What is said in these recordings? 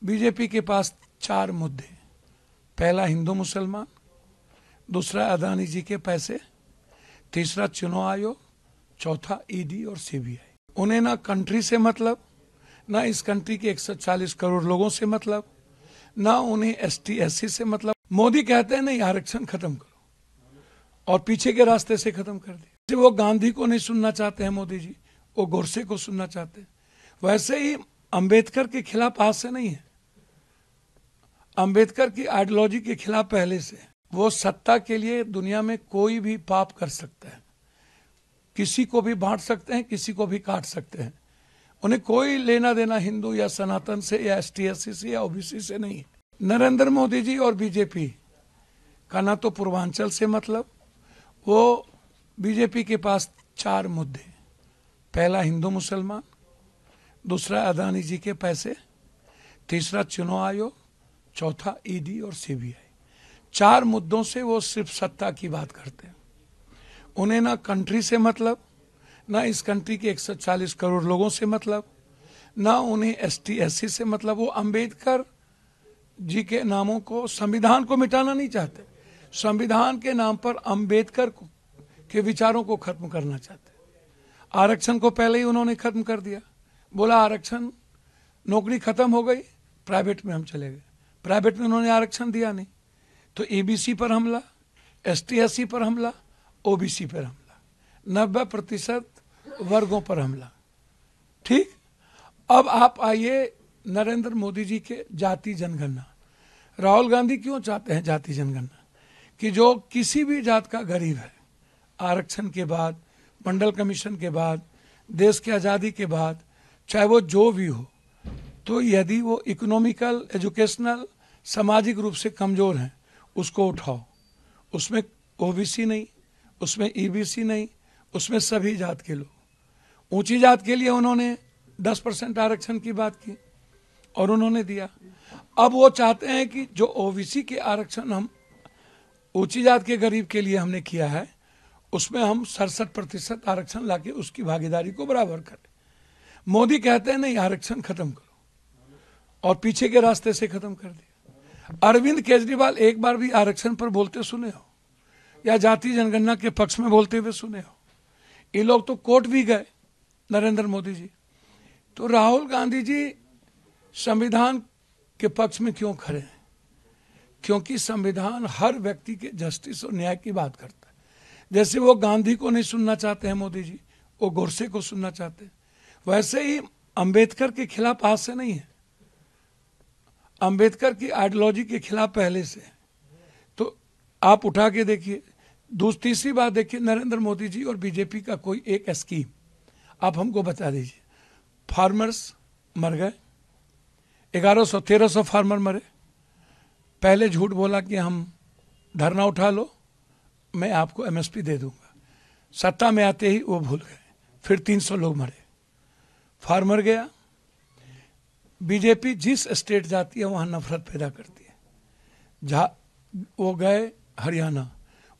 BJP के पास 4 मुद्दे। पहला हिंदू मुसलमान, दूसरा अदानी जी के पैसे, तीसरा चुनाव आयोग, चौथा ईडी और सीबीआई। उन्हें ना कंट्री से मतलब, ना इस कंट्री के 140 करोड़ लोगों से मतलब, ना उन्हें एसटी एससी से मतलब। मोदी कहते हैं नहीं, आरक्षण खत्म करो, और पीछे के रास्ते से खत्म कर दिया। वो गांधी को नहीं सुनना चाहते हैं मोदी जी, वो गोडसे को सुनना चाहते हैं। वैसे ही अंबेडकर के खिलाफ आज से नहीं है, अंबेडकर की आइडियोलॉजी के खिलाफ पहले से। वो सत्ता के लिए दुनिया में कोई भी पाप कर सकता है, किसी को भी बांट सकते हैं, किसी को भी काट सकते हैं। उन्हें कोई लेना देना हिंदू या सनातन से या एसटी एससी से या ओबीसी से नहीं है। नरेंद्र मोदी जी और बीजेपी का ना तो पूर्वांचल से मतलब। वो बीजेपी के पास 4 मुद्दे। पहला हिंदू मुसलमान, दूसरा अदानी जी के पैसे, तीसरा चुनाव आयोग, चौथा ईडी और सीबीआई। 4 मुद्दों से वो सिर्फ सत्ता की बात करते हैं। उन्हें ना कंट्री से मतलब, ना इस कंट्री के 140 करोड़ लोगों से मतलब, ना उन्हें एसटी एससी से मतलब। वो अंबेडकर जी के नामों को, संविधान को मिटाना नहीं चाहते, संविधान के नाम पर अंबेडकर के विचारों को खत्म करना चाहते। आरक्षण को पहले ही उन्होंने खत्म कर दिया, बोला आरक्षण, नौकरी खत्म हो गई, प्राइवेट में हम चले गए। प्राइवेट में उन्होंने आरक्षण दिया नहीं, तो एबीसी पर हमला, एसटी एससी पर हमला, ओबीसी पर हमला, 90% वर्गों पर हमला। ठीक। अब आप आइए नरेंद्र मोदी जी के जाति जनगणना। राहुल गांधी क्यों चाहते हैं जाति जनगणना? कि जो किसी भी जात का गरीब है, आरक्षण के बाद, मंडल कमीशन के बाद, देश की आज़ादी के बाद, चाहे वो जो भी हो, तो यदि वो इकोनॉमिकल, एजुकेशनल, सामाजिक रूप से कमजोर हैं, उसको उठाओ। उसमें ओबीसी नहीं, उसमें ईबीसी नहीं, उसमें सभी जात के लोग। ऊंची जात के लिए उन्होंने 10% आरक्षण की बात की और उन्होंने दिया। अब वो चाहते हैं कि जो ओबीसी के आरक्षण हम ऊंची जात के गरीब के लिए हमने किया है, उसमें हम 67% आरक्षण लाके उसकी भागीदारी को बराबर करें। मोदी कहते हैं नहीं, आरक्षण खत्म करो, और पीछे के रास्ते से खत्म कर दिया। अरविंद केजरीवाल एक बार भी आरक्षण पर बोलते सुने हो, या जाति जनगणना के पक्ष में बोलते हुए सुने हो? ये लोग तो कोर्ट भी गए, नरेंद्र मोदी जी। तो राहुल गांधी जी संविधान के पक्ष में क्यों खड़े हैं? क्योंकि संविधान हर व्यक्ति के जस्टिस और न्याय की बात करता है। जैसे वो गांधी को नहीं सुनना चाहते हैं मोदी जी, वो गोडसे को सुनना चाहते हैं। वैसे ही अंबेडकर के खिलाफ आज से नहीं है, अंबेडकर की आइडियोलॉजी के खिलाफ पहले से। तो आप उठा के देखिए। तीसरी बात देखिए, नरेंद्र मोदी जी और बीजेपी का कोई एक स्कीम आप हमको बता दीजिए। फार्मर्स मर गए, 1100-1300 फार्मर मरे। पहले झूठ बोला कि हम धरना उठा लो, मैं आपको एमएसपी दे दूंगा। सत्ता में आते ही वो भूल गए, फिर 300 लोग मरे, फार्मर गया। बीजेपी जिस स्टेट जाती है वहां नफरत पैदा करती है। वो गए हरियाणा,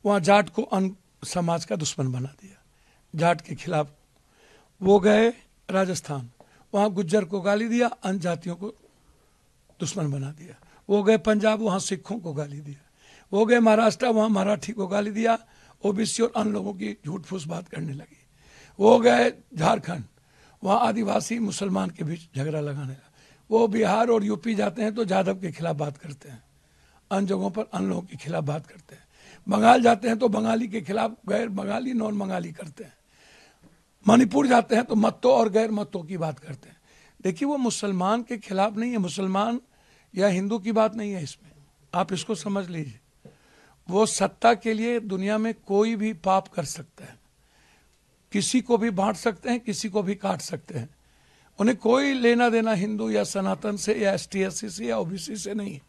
वहां जाट को अन्य समाज का दुश्मन बना दिया, जाट के खिलाफ। वो गए राजस्थान, वहां गुज्जर को गाली दिया, अन्य जातियों को दुश्मन बना दिया। वो गए पंजाब, वहां सिखों को गाली दिया। वो गए महाराष्ट्र, वहां मराठी को गाली दिया, ओबीसी और अन्य लोगों की झूठ फूस बात करने लगी। वो गए झारखंड, वहां आदिवासी मुसलमान के बीच झगड़ा लगाने लगा। वो बिहार और यूपी जाते हैं तो जादव के खिलाफ बात करते हैं, अन्य जगहों पर अन्य लोगों के खिलाफ बात करते हैं। बंगाल जाते हैं तो बंगाली के खिलाफ गैर बंगाली नॉन बंगाली करते हैं। मणिपुर जाते हैं तो मत्तों और गैर मत्तों की बात करते हैं। देखिए, वो मुसलमान के खिलाफ नहीं है, मुसलमान या हिंदू की बात नहीं है इसमें, आप इसको समझ लीजिए। वो सत्ता के लिए दुनिया में कोई भी पाप कर सकता है, किसी को भी बांट सकते हैं, किसी को भी काट सकते हैं। उन्हें कोई लेना देना हिंदू या सनातन से या एसटी एससी से या ओबीसी से नहीं है।